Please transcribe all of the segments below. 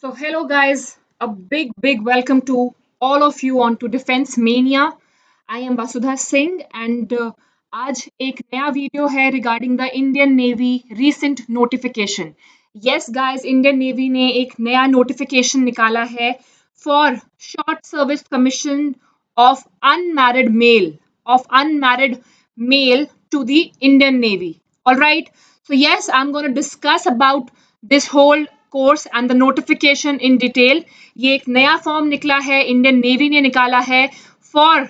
So, hello guys, a big welcome to all of you on to Defense Mania. I am Vasudha Singh and आज एक नया video है regarding the Indian navy recent notification. Yes guys, Indian navy ने एक नया notification निकाला है for short service commission of unmarried mail to the Indian Navy. All right. So yes, I'm going to discuss about this whole course and the notification in detail. ये एक नया form निकला है, इंडियन नेवी ने निकाला है for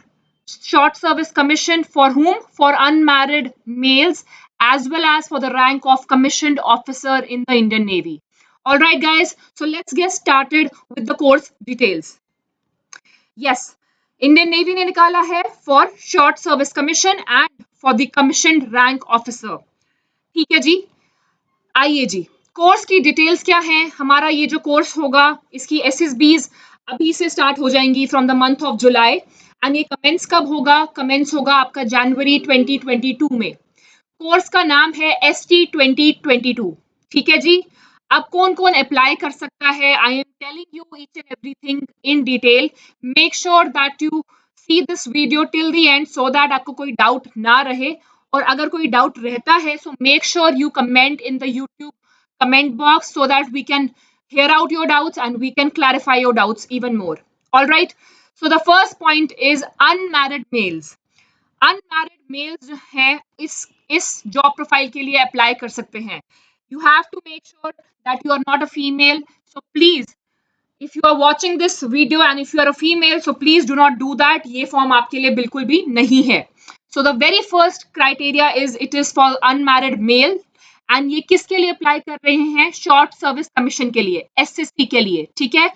short service commission for whom? For unmarried males as well as for the rank of commissioned officer in the Indian Navy. All right, guys. So let's get started with the course details. Yes, Indian navy ने निकाला है for short service commission and for the commissioned rank officer. ठीक है जी. आइए जी, course की details क्या हैं. हमारा ये जो कोर्स होगा इसकी एसएसबीज अभी से स्टार्ट हो जाएंगी from the month of July and ये कमेंस कब होगा? कमेंस होगा आपका जनवरी 2022 में. कोर्स का नाम है ST 2022. ठीक है जी. अब कौन कौन अप्लाई कर सकता है? I am telling you each and everything in detail. Make sure that you see this video till the and so that आपको कोई डाउट ना रहे. और अगर कोई डाउट रहता है सो make sure you comment in the YouTube comment box so that we can hear out your doubts and we can clarify your doubts even more. All right. So the first point is unmarried males. Unmarried males जो है इस job profile के लिए apply कर सकते हैं. You have to make sure that you are not a female. So please, if you are watching this video and if you are a female, so please do not do that. ये form आपके लिए बिल्कुल भी नहीं है. So the very first criteria is it is for unmarried male. And ये किसके लिए अप्लाई कर रहे हैं? शॉर्ट सर्विस कमीशन के लिए, SSC के लिए. ठीक है,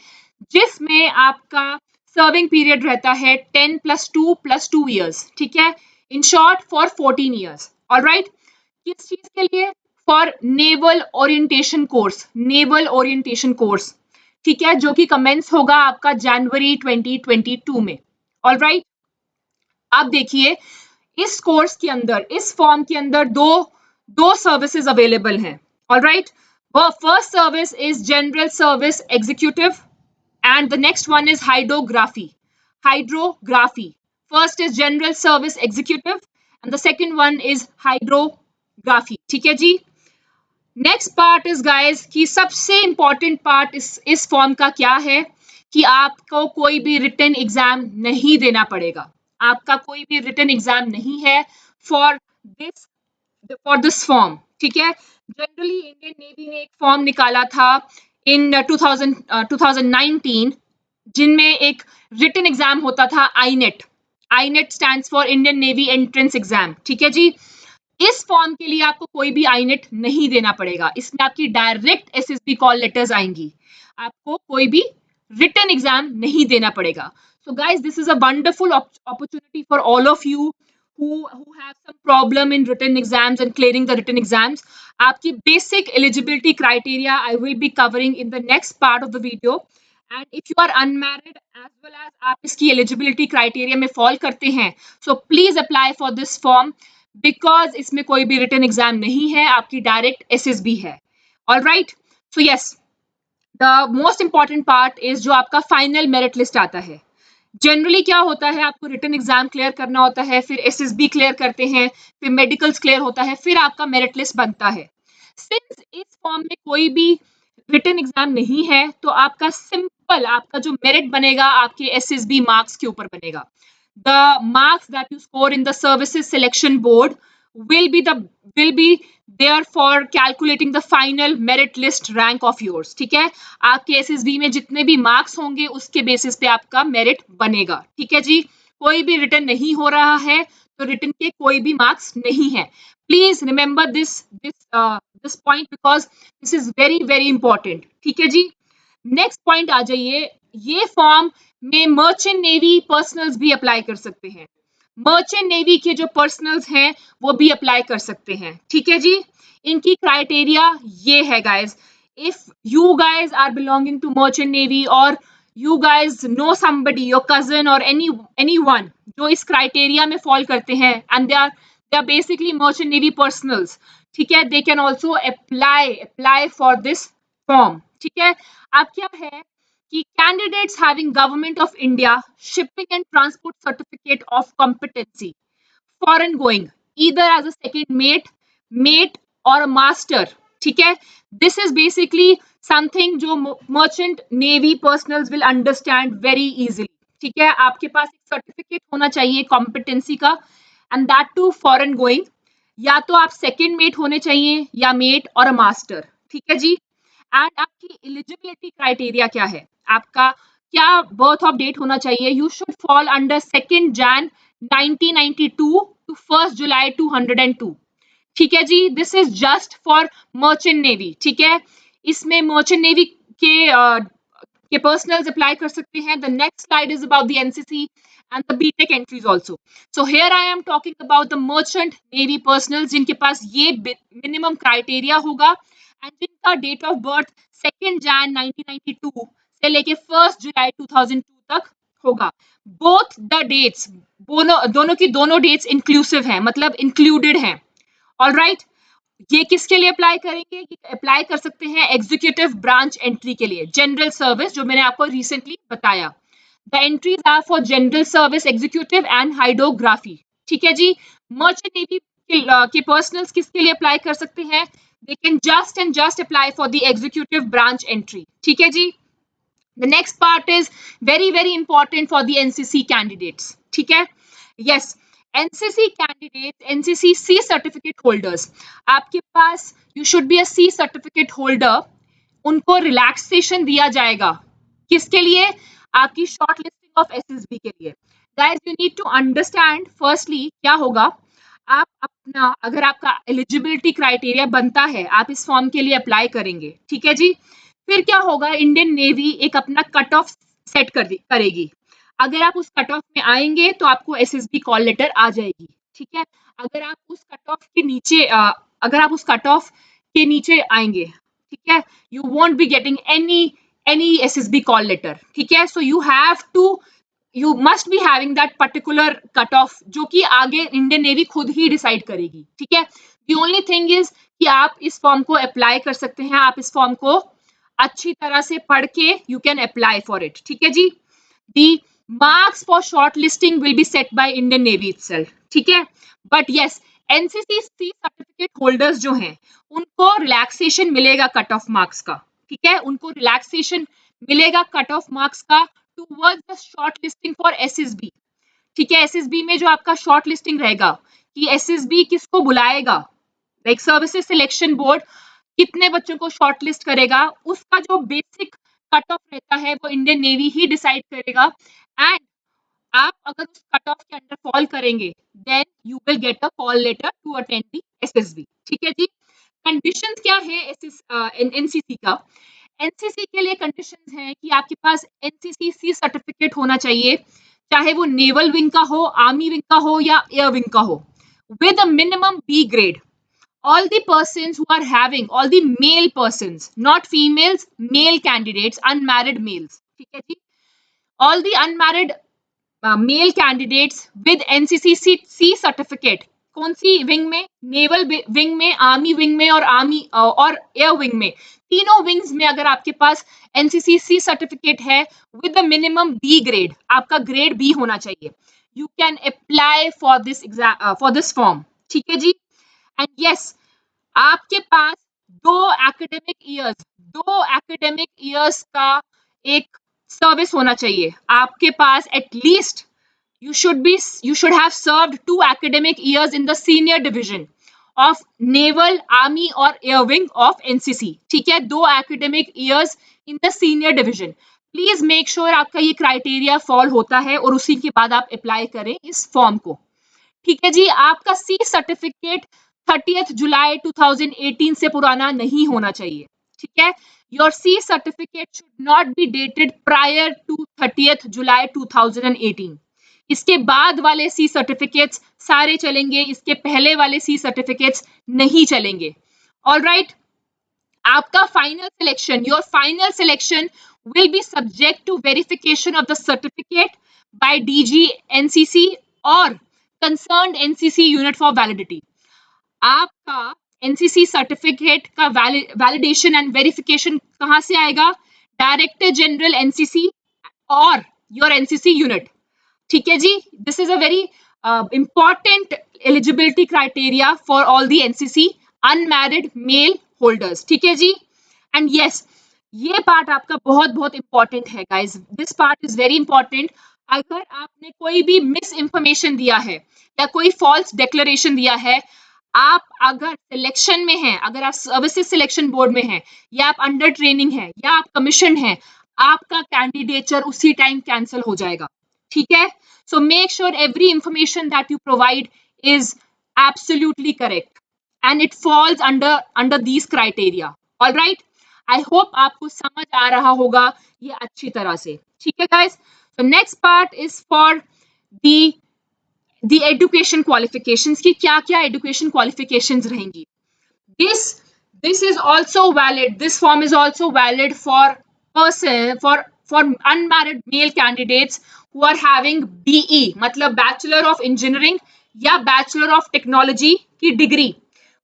जिसमें आपका सर्विंग पीरियड रहता है 10 + 2 ईयर्स. ठीक है, in short for 14 years. Alright. किस चीज के लिए? For naval orientation course. Naval orientation course. ठीक है, जो कि कमेंस होगा आपका जनवरी 2022 में. ऑलराइट. अब देखिए, इस कोर्स के अंदर, इस फॉर्म के अंदर दो सर्विसेज अवेलेबल हैं. Alright. First service is general service executive and the next one is hydrography. Hydrography. First is general service executive and the second one is hydrography. ठीक है जी. नेक्स्ट पार्ट इज गाइस कि सबसे important part इस form का क्या है कि आपको कोई भी रिटन एग्जाम नहीं देना पड़ेगा. आपका कोई भी रिटन एग्जाम नहीं है फॉर दिस फॉर्म. ठीक है. जनरली इंडियन नेवी ने एक फॉर्म निकाला था इन 2019 जिनमें एक रिटन एग्जाम होता था INET. INET stands for Indian navy entrance exam. ठीक है जी. इस फॉर्म के लिए आपको कोई भी आईनेट नहीं देना पड़ेगा. इसमें आपकी डायरेक्ट एसएसबी कॉल लेटर्स आएंगी. आपको कोई भी रिटन एग्जाम नहीं देना पड़ेगा. So guys, this is a wonderful opportunity for all of you who have some problem in written exams and clearing the written exams. आपकी basic eligibility criteria I will be covering in the next part of the video. And if you are unmarried as well as आप इसकी eligibility criteria में fall करते हैं, so please apply for this form because इसमें कोई भी written exam नहीं है, आपकी direct SSB है. All right. So yes, the most important part is जो आपका final merit list आता है. जनरली क्या होता है, आपको रिटन एग्जाम क्लियर करना होता है, फिर एसएसबी क्लियर करते हैं, फिर मेडिकल्स क्लियर होता है, फिर आपका मेरिट लिस्ट बनता है. सिंस इस फॉर्म में कोई भी रिटन एग्जाम नहीं है तो आपका सिंपल आपका जो मेरिट बनेगा आपके एसएसबी मार्क्स के ऊपर बनेगा. The marks that you score in the services selection board will be there for calculating the final merit list rank of yours. ठीक है, आपके एसएसबी में जितने भी मार्क्स होंगे उसके बेसिस पे आपका मेरिट बनेगा. ठीक है जी. कोई भी रिटर्न नहीं हो रहा है तो रिटर्न के कोई भी मार्क्स नहीं है. Please remember this point because this is very important. ठीक है जी. नेक्स्ट पॉइंट आ जाइए. ये फॉर्म में मर्चेंट नेवी पर्सनल्स भी अप्लाई कर सकते हैं. मर्चेंट नेवी के जो पर्सनल्स हैं वो भी अप्लाई कर सकते हैं. ठीक है जी. इनकी क्राइटेरिया ये है guys. If you guys are belonging to merchant navy और you guys know somebody, your cousin और एनीवन जो इस क्राइटेरिया में फॉल करते हैं and they are basically merchant navy personals. ठीक है, they can also apply for this form. ठीक है। अब क्या है कि candidates having government of India shipping and transport certificate of competency foreign going either as a second mate और अ master, ठीक है। दिस इज बेसिकली समथिंग जो merchant navy personnels will understand very easily, ठीक है। आपके पास एक सर्टिफिकेट होना चाहिए कॉम्पिटेंसी का, and that too foreign going. या तो आप सेकेंड मेट होने चाहिए या मेट और अ मास्टर, ठीक है जी। एंड आपकी एलिजिबिलिटी क्राइटेरिया क्या है, आपका क्या बर्थ ऑफ डेट होना चाहिए, you should fall under 2 Jan 1992 to 1 July 202, ठीक है जी। This is just for merchant navy, ठीक है। इसमें मर्चेंट नेवी के के पर्सनल्स अप्लाई कर सकते हैं। The next slide is about the NCC and the BTech entries also. So here I am talking about the merchant navy personnels जिनके पास ये मिनिमम क्राइटेरिया होगा एंड जिनका डेट ऑफ बर्थ 2 जैन 1992 से लेके 1 जुलाई 2002 तक होगा। बोथ द डेट्स, दोनों की दोनों डेट्स इंक्लूसिव हैं, मतलब इंक्लूडेड हैं। ऑल राइट, ये किसके लिए अप्लाई करेंगे, ये अप्लाई कर सकते हैं एग्जीक्यूटिव ब्रांच एंट्री के लिए, जनरल सर्विस, जो मैंने आपको रिसेंटली बताया। The entries are for general service, executive and hydrography, ठीक है जी। मर्चेंट नेवी के पर्सनल्स किसके लिए अप्लाई कर सकते हैं, they can just and just apply for the executive branch entry, ठीक है जी। The next part is very very important for the NCC candidates, ठीक है। yes, NCC candidates, NCC C certificate holders, आपके पास you should be a C certificate holder, उनको relaxation दिया जाएगा, किसके लिए, आपकी शॉर्ट लिस्टिंग ऑफ एसएसबी के लिए। Guys you need to understand firstly क्या होगा, आप अपना अगर आपका एलिजिबिलिटी क्राइटेरिया बनता है, आप इस फॉर्म के लिए अप्लाई करेंगे, ठीक है जी। फिर क्या होगा, इंडियन नेवी एक अपना कट ऑफ सेट करेगी। अगर आप उस कट ऑफ में आएंगे तो आपको एसएसबी कॉल लेटर आ जाएगी, ठीक है। अगर आप उस कट ऑफ के नीचे अगर आप उस कट ऑफ के नीचे आएंगे, ठीक है, you won't be getting any SSB call letter, ठीक है। so you must be having that particular cut off जो कि आगे इंडियन नेवी खुद ही डिसाइड करेगी, ठीक है। the only thing is कि आप इस फॉर्म को अप्लाई कर सकते हैं, आप इस फॉर्म को अच्छी तरह से पढ़ के you can apply for it, ठीक है जी। the marks for shortlisting will be set by Indian Navy itself, ठीक है। but yes, NCC C certificate holders जो हैं उनको रिलैक्सेशन मिलेगा कट ऑफ मार्क्स का, ठीक है, उनको रिलैक्सेशन मिलेगा कट ऑफ मार्क्स का towards the short listing for SSB, ठीक है। एसएसबी में जो आपका शॉर्ट लिस्टिंग रहेगा कि एसएसबी किसको बुलाएगा, लाइक सर्विसेज सिलेक्शन बोर्ड कितने बच्चों को शॉर्ट लिस्ट करेगा, उसका जो बेसिक कट ऑफ रहता है वो इंडियन नेवी ही डिसाइड करेगा। एंड आप अगर उस कट ऑफ के अंडर फॉल करेंगे then you will get a call letter to attend the SSB, ठीक है जी। कंडीशंस क्या है एनसीसी का, एनसीसी के लिए कंडीशंस हैं कि आपके पास एनसीसी सी सर्टिफिकेट होना चाहिए, चाहे वो नेवल विंग का हो, आर्मी विंग का हो या एयर विंग का हो, with a minimum B grade. all the persons who are having, all the male persons, not females, male candidates, unmarried males, ठीक है जी। all the unmarried male candidates with NCC C certificate, कौन सी wing में, naval wing में, army wing में और air wing में, तीनों विंग्स में अगर आपके पास एनसीसी सी सर्टिफिकेट है with the minimum B grade, आपका ग्रेड बी होना चाहिए, you can apply for this form, ठीक है जी। एंड यस, आपके पास दो एकेडमिक ईयर्स का एक सर्विस होना चाहिए, आपके पास at least you should have served 2 academic years in the senior division of naval, army और air wing of NCC, ठीक है, 2 academic years in the senior division। Please make sure आपका ये क्राइटेरिया फॉल होता है और उसी के बाद आप अप्लाई करें इस फॉर्म को, ठीक है जी। आपका सी सर्टिफिकेट 30 जुलाई 2018 से पुराना नहीं होना चाहिए, ठीक है। Your C certificate should not be dated prior to 30 July 2018। इसके बाद वाले सी सर्टिफिकेट्स सारे चलेंगे, इसके पहले वाले सी सर्टिफिकेट्स नहीं चलेंगे। ऑल राइट, आपका final selection, your final selection will be subject to verification of the certificate by DG NCC or concerned NCC unit for validity। आपका एनसीसी सर्टिफिकेट का वैलिडेशन एंड वेरिफिकेशन कहाँ से आएगा? डायरेक्टर जनरल एनसीसी और your NCC unit. ठीक है जी, this is a very important eligibility criteria for all the NCC unmarried male holders. ठीक है जी, एंड यस, ये पार्ट आपका बहुत बहुत इंपॉर्टेंट है guys, this part is very important. अगर आपने कोई भी मिस इंफॉर्मेशन दिया है या कोई फॉल्स डिक्लेरेशन दिया है, आप अगर सिलेक्शन में हैं, अगर आप सर्विसेज सिलेक्शन बोर्ड में हैं, या आप अंडर ट्रेनिंग है, या आप कमीशन हैं, आपका कैंडिडेचर उसी टाइम कैंसिल हो जाएगा। ठीक है, so make sure every information that you provide is absolutely correct and it falls under these criteria. All right, I hope आपको समझ आ रहा होगा ये अच्छी तरह से। ठीक है guys, so next part is for the education qualifications की क्या क्या education qualifications रहेंगी। this this is also valid, this form is also valid for for unmarried male candidates who are having BE मतलब Bachelor of Engineering या Bachelor of Technology की degree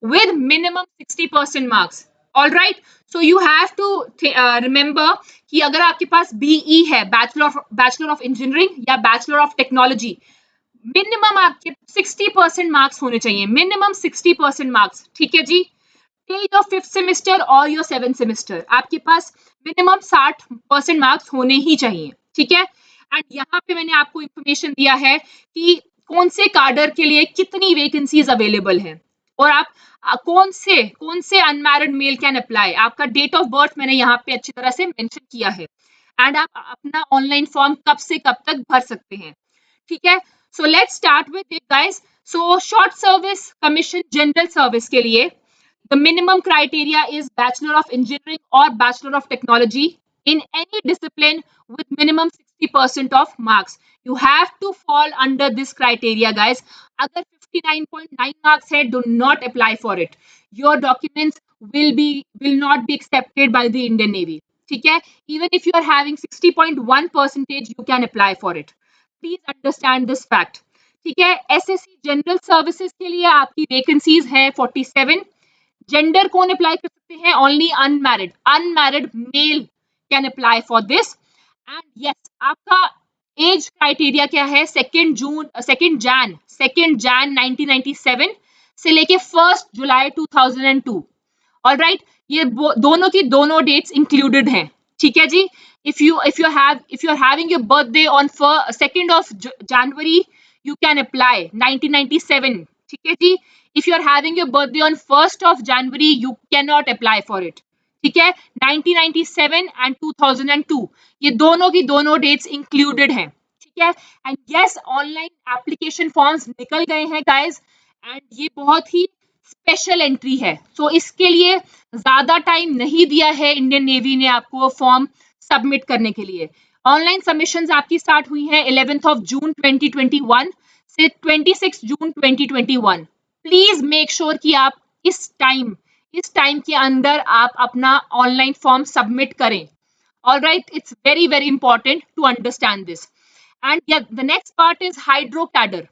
with minimum 60% marks. All right, so you have to remember कि अगर आपके पास BE है, Bachelor of Engineering या Bachelor of Technology, minimum आपके 60% marks होने चाहिए, मिनिमम 60% मार्क्स। ठीक है जी, टिल योर 5th सेमेस्टर और योर 7th सेमेस्टर आपके पास मिनिमम 60% मार्क्स होने ही चाहिए। ठीक है, एंड यहाँ पे मैंने आपको इंफॉर्मेशन दिया है कि कौन से कार्डर के लिए कितनी वैकेंसीज अवेलेबल है, और आप कौन से अनमैरिड मेल कैन अप्लाई, आपका डेट ऑफ बर्थ मैंने यहाँ पे अच्छी तरह से मेंशन किया है, एंड आप अपना ऑनलाइन फॉर्म कब से कब तक भर सकते हैं। ठीक है, so let's start with it guys. So short service commission general service के लिए the minimum criteria is Bachelor of Engineering or Bachelor of Technology in any discipline with minimum 60% of marks. You have to fall under this criteria, guys. अगर 59.9 marks है, do not apply for it. Your documents will not be accepted by the Indian Navy. ठीक है, even if you are having 60.1 percentage, you can apply for it. Please understand this fact. ठीक है, SSC general services के लिए आपकी vacancies है 47। Gender कौन apply कर सकते हैं? Only unmarried mail can apply for this. And yes, आपका एज क्राइटेरिया क्या है? 2 जैन 1997 से लेके 1 जुलाई 2002। ऑलराइट, ये दोनों की दोनों डेट्स इंक्लूडेड हैं। ठीक है जी, if you are having your birthday on 2nd of January, you can apply 1997। ठीक है जी, if you are having your birthday on 1st of January, you cannot apply for it। ठीक है, 1997 and 2002 ये दोनों की दोनों डेट्स इंक्लूडेड हैं। ठीक है, and yes, online application forms निकल गए हैं गाइस, एंड ये बहुत ही स्पेशल एंट्री है, सो इसके लिए ज्यादा टाइम नहीं दिया है इंडियन नेवी ने आपको फॉर्म सबमिट करने के लिए। ऑनलाइन सबमिशंस आपकी स्टार्ट हुई हैं 11th of June 2021 से 26 जून 2021। प्लीज मेक श्योर कि आप इस टाइम के अंदर आप अपना ऑनलाइन फॉर्म सबमिट करें। Alright, it's very very important to understand this. And the next part is hydro cadre.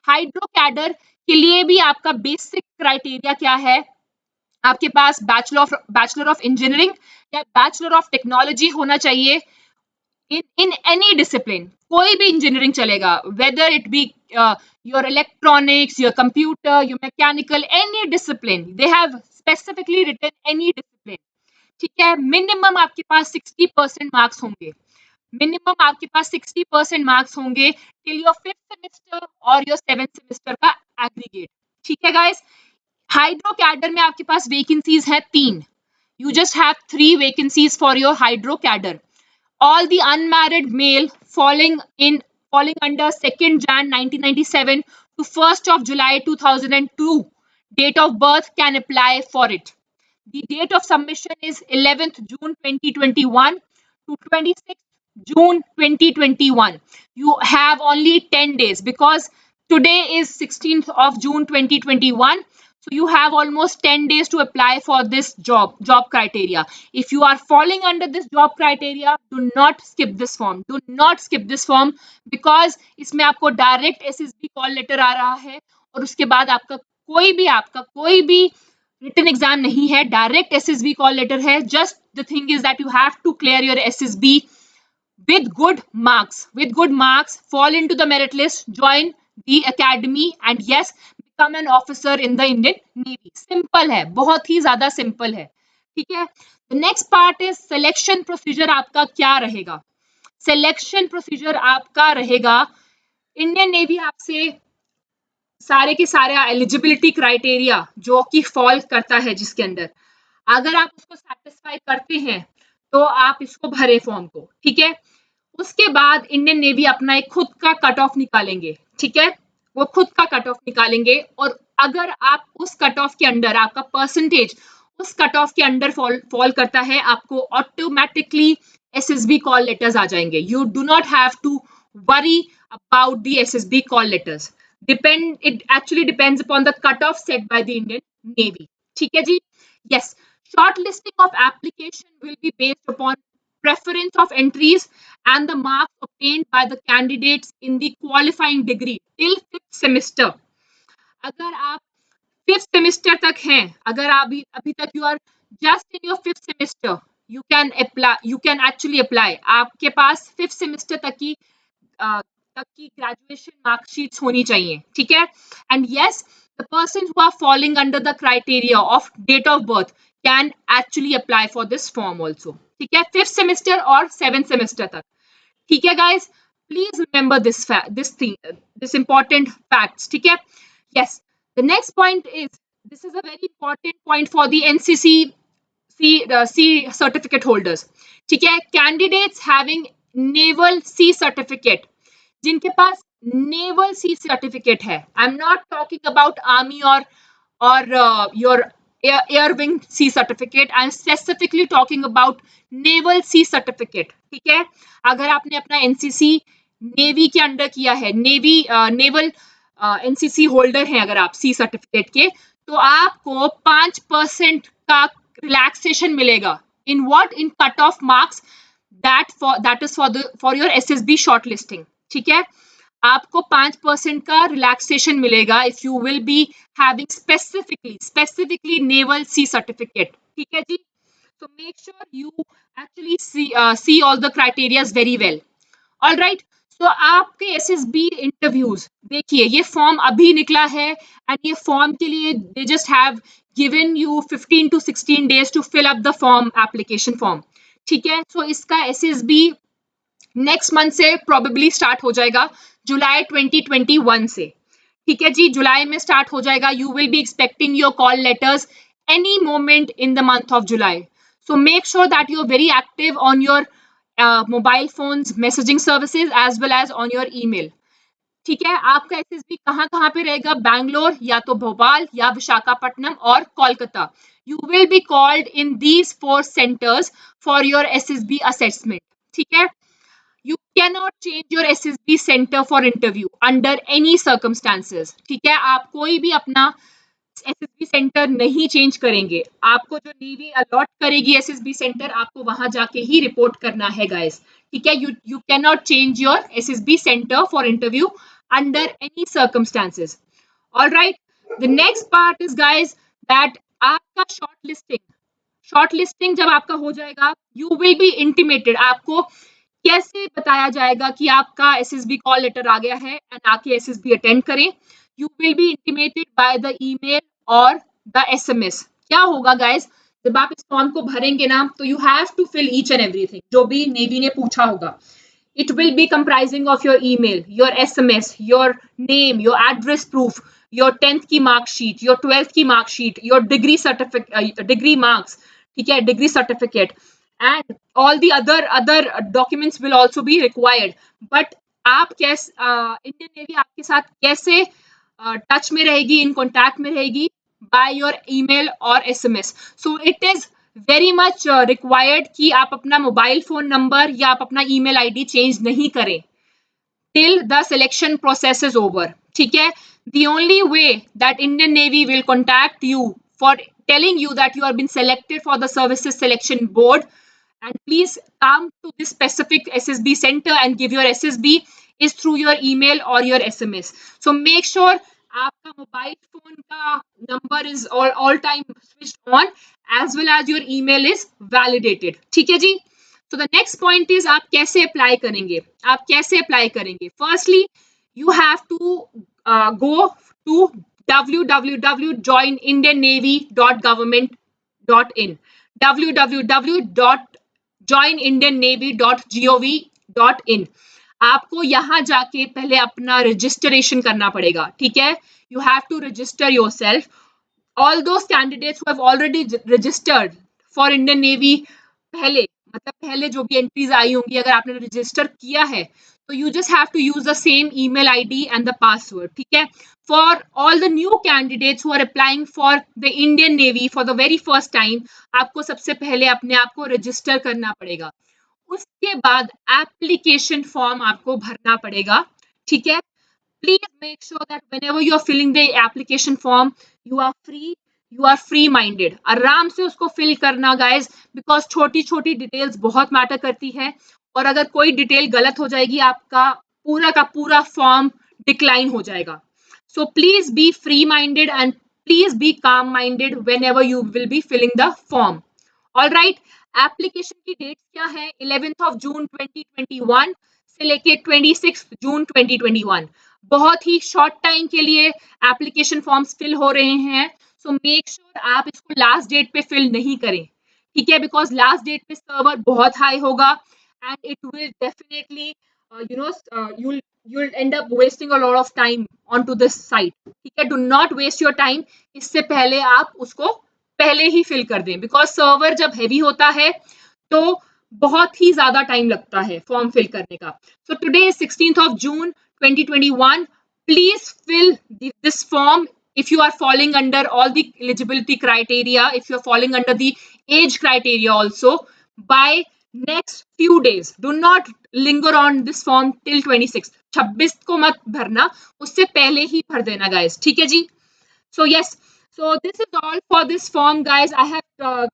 Hydro cadre के लिए भी आपका बेसिक क्राइटेरिया क्या है? आपके पास बैचलर ऑफ इंजीनियरिंग या बैचलर ऑफ टेक्नोलॉजी होना चाहिए in any discipline, कोई भी इंजीनियरिंग चलेगा, whether it be your electronics, your computer, your mechanical, any discipline, they have specifically written any discipline। ठीक है, मिनिमम आपके पास 60% मार्क्स होंगे, मिनिमम आपके पास 60% मार्क्स होंगे टिल योर 5th सेमेस्टर और योर 7th सेमेस्टर का एग्रीगेट। ठीक है गाइस, हाइड्रो कैडर में आपके पास वैकेंसीज है 3। You just have 3 vacancies for your hydro cadre. All the unmarried male falling under 2nd Jan 1997 to 1st of July 2002 date of birth can apply for it. The date of submission is 11th June 2021 to 26th June 2021. You have only 10 days because today is 16th of June 2021. So you have almost 10 days to apply for this job criteria. If you are falling under this job criteria, do not skip this form. Do not skip this form because इसमें आपको direct SSB call letter आ रहा है, और उसके बाद आपका कोई भी रिटन एग्जाम नहीं है, डायरेक्ट SSB कॉल लेटर है। Just the thing is that you have to clear your SSB with good marks. With good marks, fall into the merit list, join the academy, and yes, become an officer in the Indian Navy. Simple है, बहुत ही ज्यादा simple है. ठीक है. The next part is selection procedure आपका क्या रहेगा. Selection procedure आपका रहेगा, इंडियन नेवी आपसे सारे के सारे एलिजिबिलिटी क्राइटेरिया जो कि फॉल करता है जिसके अंदर, अगर आप उसको सेटिस्फाई करते हैं तो आप इसको भरे फॉर्म को. ठीक है. उसके बाद इंडियन नेवी अपना एक खुद का कट ऑफ निकालेंगे. ठीक है. वो खुद का कट ऑफ निकालेंगे, और अगर आप उस कट ऑफ के अंदर, आपका परसेंटेज उस कट ऑफ के अंडर फॉल करता है, आपको ऑटोमेटिकली एसएसबी कॉल लेटर्स आ जाएंगे. You do not have to worry about the SSB call letters. It actually depends upon the cutoff set by the Indian Navy. ठीक है जी. Yes, shortlisting of application will be based upon preference of entries and the marks obtained by the candidates in the qualifying degree till 5th semester. अगर आप 5th semester तक हैं, अगर आप अभी तक you are just in your 5th semester, you can actually apply. आपके पास 5th semester तक की ग्रेजुएशन मार्कशीट्स होनी चाहिए. ठीक है. And yes, the person who are following under the criteria of date of birth can actually apply for this form also. ठीक है. 5th semester और 7th सेमेस्टर तक. ठीक है guys, please remember this important facts. ठीक है. Yes, the next point is, this is a very important point for the NCC C certificate holders. ठीक है. Candidates having naval C certificate, जिनके पास नेवल सी सर्टिफिकेट है, I am not talking about army और your air wing C certificate, I am specifically talking about naval C certificate. ठीक है. अगर आपने अपना एनसीसी नेवी के अंडर किया है, नेवल एनसीसी होल्डर है अगर आप सी सर्टिफिकेट के, तो आपको 5% का रिलैक्सेशन मिलेगा. In what? In cut off marks that is for your SSB shortlisting. ठीक है. आपको 5% का रिलैक्सेशन मिलेगा if you will be having specifically naval C certificate. ठीक है जी. So make sure you actually see all the criteria very well. All right. So आपके SSB interviews देखिए, ये फॉर्म अभी निकला है, एंड ये फॉर्म के लिए they just have given you 15 to 16 days to fill up the form, application form. ठीक है. So इसका SSB नेक्स्ट मंथ से प्रोबेबली स्टार्ट हो जाएगा, जुलाई 2021 से. ठीक है जी. जुलाई में स्टार्ट हो जाएगा. You will be expecting your call letters any moment in the month of July. So make sure that you are very active on your mobile phones, messaging services as well as on your email. ठीक है. आपका SSB कहाँ पे रहेगा? बैंगलोर, या तो भोपाल, या विशाखापट्टनम और Kolkata. You will be called in these 4 centres for your SSB assessment. ठीक है. You cannot change your SSB center for interview under any circumstances. ठीक है. आप कोई भी अपना SSB सेंटर नहीं चेंज करेंगे. आपको जो नेवी अलॉट करेगी SSB सेंटर, आपको वहां जाके ही रिपोर्ट करना है गाइस. ठीक है. You cannot change your SSB center for interview under any circumstances. All right. The next part is guys that आपका शॉर्टलिस्टिंग जब आपका हो जाएगा, you will be intimated. आपको कैसे बताया जाएगा कि आपका एसएसबी कॉल लेटर आ गया है, एंड आके एसएसबी अटेंड करें. You will be intimated by the email और द एसएमएस. क्या होगा गाइस, जब आप इस फॉर्म को भरेंगे ना, तो you have to fill each and everything जो भी नेवी ने पूछा होगा. It will be comprising of your email, your SMS, your name, your address proof, your 10th की मार्कशीट, योर 12th की marksheet, your degree certificate, degree marks. ठीक है. Degree certificate and all the other documents will also be required. But आप कैसे Indian navy आपके साथ कैसे touch में रहेगी, इन कॉन्टैक्ट में रहेगी? बाय योर ईमेल और SMS. So it is very much required कि आप अपना मोबाइल फोन नंबर या आप अपना ईमेल आईडी चेंज नहीं करें till the selection process is over. ठीक है. The only way that Indian Navy will contact you for telling you that you have been selected for the services selection board and please come to this specific SSB center and give your SSB is through your email or your SMS. So make sure आपका mobile phone का number is all time switched on, as well as your email is validated. ठीक है जी। तो the next point is आप कैसे apply करेंगे। आप कैसे अप्लाई करेंगे? Firstly you have to go to www.joinindiannavy.government.in, www.joinindiannavy.gov.in। आपको यहाँ जाके पहले अपना रजिस्ट्रेशन करना पड़ेगा। ठीक है, you have to register yourself. All those candidates who have already registered for Indian navy, पहले मतलब पहले जो भी एंट्रीज आई होंगी, अगर आपने रजिस्टर किया है तो you just have to use the same email ID and the password। ठीक है, for all the new candidates who are applying for the Indian Navy for the very first time, आपको सबसे पहले अपने आप को रजिस्टर करना पड़ेगा। उसके बाद एप्लीकेशन फॉर्म आपको भरना पड़ेगा। ठीक है, please make sure that whenever you are filling the application form, you are free minded। आराम से उसको फिल करना गाइज, बिकॉज छोटी छोटी डिटेल्स बहुत मैटर करती है, और अगर कोई डिटेल गलत हो जाएगी आपका पूरा का पूरा फॉर्म डिक्लाइन हो जाएगा। So please be free minded and please be calm minded whenever you will be filling the form. All right, application की डेट क्या है? 11th of June 2021 से लेके 26 जून 2021। बहुत ही शॉर्ट टाइम के लिए एप्लीकेशन फॉर्म्स फिल हो रहे हैं। सो मेक श्योर आप इसको लास्ट डेट पे फिल नहीं करें। ठीक है, बिकॉज लास्ट डेट पे सर्वर बहुत हाई होगा and it will definitely you'll end up wasting a lot of time onto this site। ठीक है, do not waste your time। इससे पहले आप उसको पहले ही फिल कर दें, बिकॉज सर्वर जब हैवी होता है तो बहुत ही ज्यादा टाइम लगता है फॉर्म फिल करने का। So today is 16th of June 2021। Please fill this form if you are falling under all the eligibility criteria, if you are falling under the age criteria also, by next few days। Do not linger on this form till 26। 26 को मत भरना, उससे पहले ही भर देना guys. ठीक है जी। So yes, so this is all for this form, guys. I have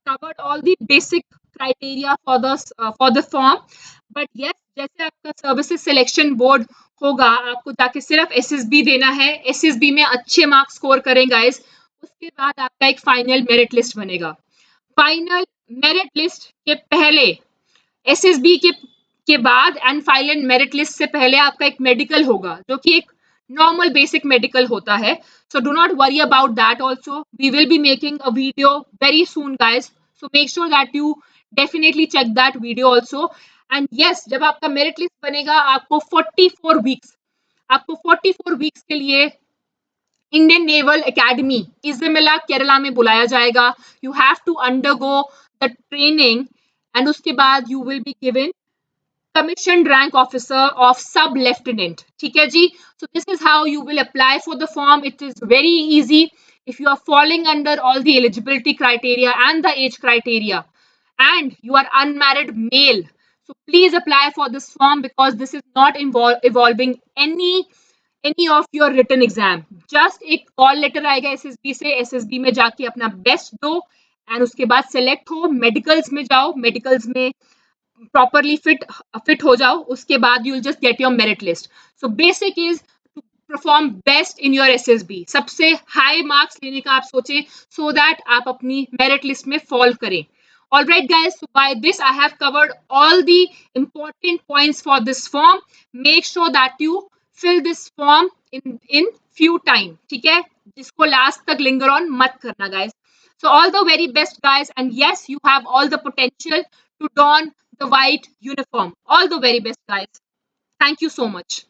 covered all the basic criteria for the form. But yes, जैसे आपका सर्विसेज सिलेक्शन बोर्ड होगा, आपको जाके सिर्फ एसएसबी देना है। एसएसबी में अच्छे मार्क्स स्कोर करें गाइस, उसके बाद आपका एक फाइनल मेरिट लिस्ट बनेगा। फाइनल मेरिट लिस्ट के पहले, एसएसबी के बाद एंड फाइनल मेरिट लिस्ट से पहले आपका एक मेडिकल होगा, जो कि एक normal basic medical hota hai। So do not worry about that also। We will be making a video very soon guys, so make sure that you definitely check that video also। And yes, जब आपका merit list बनेगा, आपको 44 weeks के लिए Indian naval academy Ezhimala Kerala में बुलाया जाएगा। You have to undergo the training and उसके बाद you will be given commissioned rank officer of sub lieutenant। ठीक है जी। So this is how you will apply for the form। It is very easy if you are falling under all the eligibility criteria and the age criteria and you are unmarried male, so please apply for this form because this is not involving any of your written exam। just एक call letter आएगा SSB से, SSB में जाके अपना best दो and उसके बाद select हो, मेडिकल्स में जाओ, मेडिकल्स में properly fit हो जाओ, उसके बाद you will just get your merit list। So basic is to perform best in your SSB। सबसे high marks लेने का आप सोचें, so that आप अपनी merit list में fall करें। Alright guys, so by this I have covered all the important points for this form। Make sure that you fill this form in few time। ठीक है, जिसको last तक linger on मत करना guys। So all the very best guys, and yes, you have all the potential to don the white uniform। All the very best guys। Thank you so much।